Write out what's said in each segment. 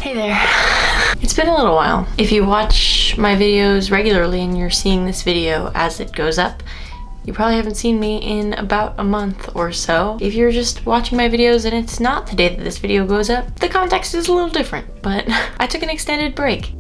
Hey there. It's been a little while. If you watch my videos regularly and you're seeing this video as it goes up, you probably haven't seen me in about a month or so. If you're just watching my videos and it's not the day that this video goes up, the context is a little different, but I took an extended break.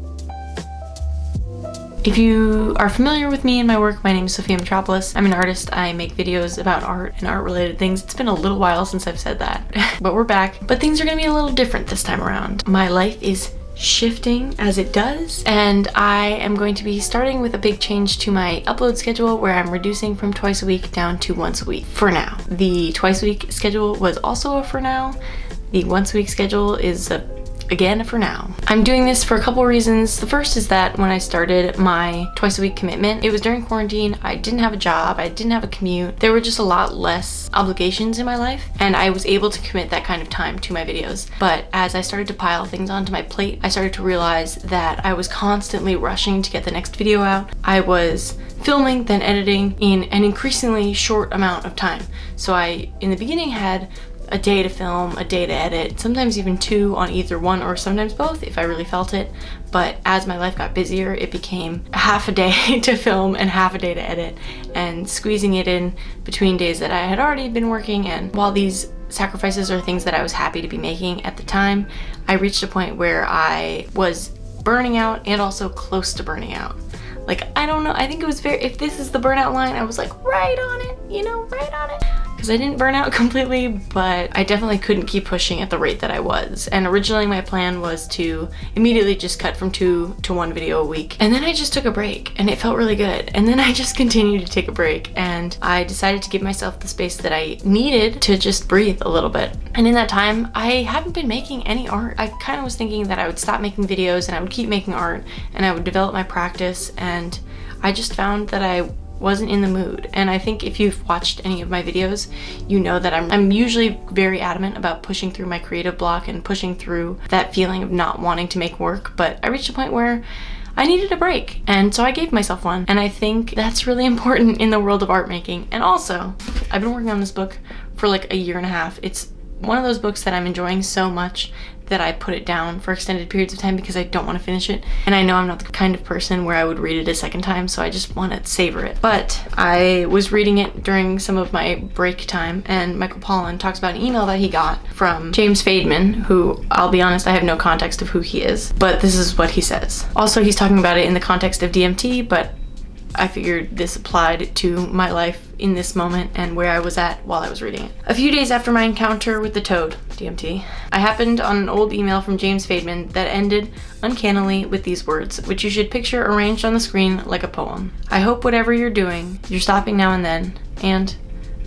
If you are familiar with me and my work, my name is Sophia Mitropoulos. I'm an artist. I make videos about art and art-related things. It's been a little while since I've said that, but we're back. But things are gonna be a little different this time around. My life is shifting as it does, and I am going to be starting with a big change to my upload schedule where I'm reducing from twice a week down to once a week for now. The twice a week schedule was also a for now. The once a week schedule is again for now. I'm doing this for a couple reasons. The first is that when I started my twice a week commitment, it was during quarantine. I didn't have a job, I didn't have a commute. There were just a lot less obligations in my life, and I was able to commit that kind of time to my videos. But as I started to pile things onto my plate, I started to realize that I was constantly rushing to get the next video out. I was filming, then editing in an increasingly short amount of time. So I, in the beginning, had a day to film, a day to edit, sometimes even two on either one or sometimes both if I really felt it. But as my life got busier, it became half a day to film and half a day to edit, and squeezing it in between days that I had already been working. And while these sacrifices are things that I was happy to be making at the time, I reached a point where I was burning out and also close to burning out. Like, I don't know, I think it was if this is the burnout line, I was like right on it, you know, right on it. Because I didn't burn out completely, but I definitely couldn't keep pushing at the rate that I was. And originally my plan was to immediately just cut from 2 to 1 video a week. And then I just took a break and it felt really good. And then I just continued to take a break, and I decided to give myself the space that I needed to just breathe a little bit. And in that time, I hadn't been making any art. I kind of was thinking that I would stop making videos and I would keep making art and I would develop my practice, and I just found that I wasn't in the mood. And I think if you've watched any of my videos, you know that I'm usually very adamant about pushing through my creative block and pushing through that feeling of not wanting to make work. But I reached a point where I needed a break, and so I gave myself one. And I think that's really important in the world of art making. And also, I've been working on this book for like a year and a half. It's one of those books that I'm enjoying so much that I put it down for extended periods of time because I don't want to finish it. And I know I'm not the kind of person where I would read it a second time, so I just want to savor it. But I was reading it during some of my break time, and Michael Pollan talks about an email that he got from James Fademan, who, I'll be honest, I have no context of who he is, but this is what he says. Also, he's talking about it in the context of DMT, but I figured this applied to my life in this moment and where I was at while I was reading it. A few days after my encounter with the toad, DMT, I happened on an old email from James Fademan that ended uncannily with these words, which you should picture arranged on the screen like a poem. I hope whatever you're doing, you're stopping now and then, and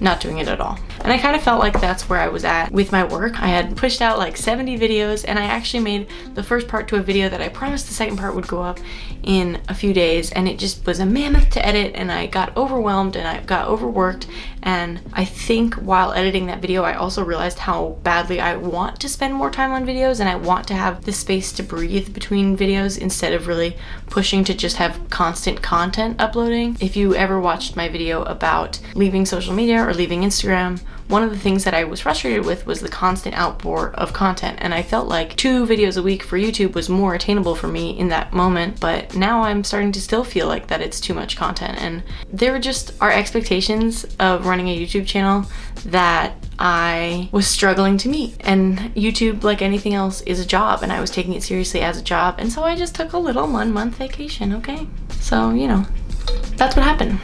not doing it at all. And I kind of felt like that's where I was at with my work. I had pushed out like 70 videos, and I actually made the first part to a video that I promised the second part would go up in a few days, and it just was a mammoth to edit, and I got overwhelmed and I got overworked. And I think while editing that video, I also realized how badly I want to spend more time on videos, and I want to have the space to breathe between videos instead of really pushing to just have constant content uploading. If you ever watched my video about leaving social media or leaving Instagram, one of the things that I was frustrated with was the constant outpour of content, and I felt like 2 videos a week for YouTube was more attainable for me in that moment. But now I'm starting to still feel like that it's too much content, and there just are expectations of running a YouTube channel that I was struggling to meet. And YouTube, like anything else, is a job, and I was taking it seriously as a job, and so I just took a little 1-month vacation, okay? So, you know, that's what happened.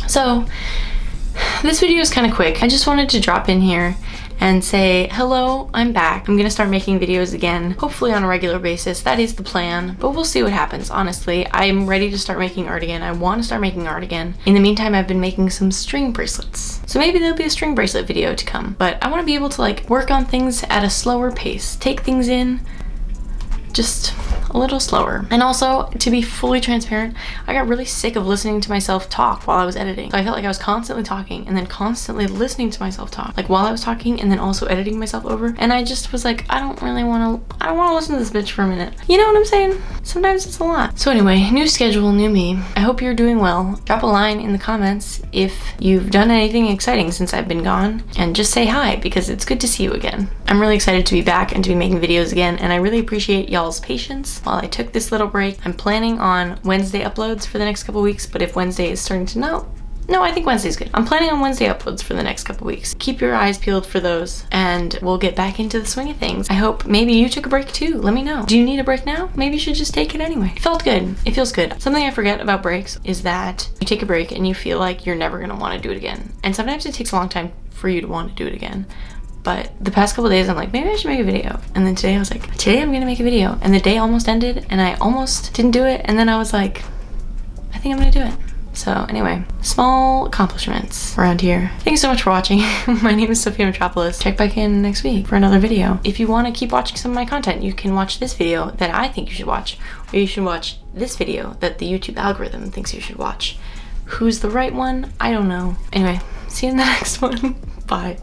So this video is kind of quick. I just wanted to drop in here and say, hello, I'm back. I'm gonna start making videos again, hopefully on a regular basis. That is the plan, but we'll see what happens. Honestly, I'm ready to start making art again. I want to start making art again. In the meantime, I've been making some string bracelets. So maybe there'll be a string bracelet video to come, but I want to be able to like work on things at a slower pace, take things in just a little slower. And also, to be fully transparent, I got really sick of listening to myself talk while I was editing. So I felt like I was constantly talking and then constantly listening to myself talk, like while I was talking and then also editing myself over. And I just was like, I don't want to listen to this bitch for a minute. You know what I'm saying? Sometimes it's a lot. So anyway, new schedule, new me. I hope you're doing well. Drop a line in the comments if you've done anything exciting since I've been gone, and just say hi because it's good to see you again. I'm really excited to be back and to be making videos again, and I really appreciate y'all's patience while I took this little break. I'm planning on Wednesday uploads for the next couple weeks, but if Wednesday is starting to no, I think Wednesday's good. I'm planning on Wednesday uploads for the next couple weeks. Keep your eyes peeled for those, and we'll get back into the swing of things. I hope maybe you took a break too. Let me know. Do you need a break now? Maybe you should just take it anyway. It felt good. It feels good. Something I forget about breaks is that you take a break and you feel like you're never gonna want to do it again. And sometimes it takes a long time for you to want to do it again. But the past couple days, I'm like, maybe I should make a video. And then today I was like, today I'm gonna make a video. And the day almost ended and I almost didn't do it. And then I was like, I think I'm gonna do it. So anyway, small accomplishments around here. Thanks so much for watching. My name is Sophia Mitropoulos. Check back in next week for another video. If you want to keep watching some of my content, you can watch this video that I think you should watch, or you should watch this video that the YouTube algorithm thinks you should watch. Who's the right one? I don't know. Anyway, see you in the next one. Bye.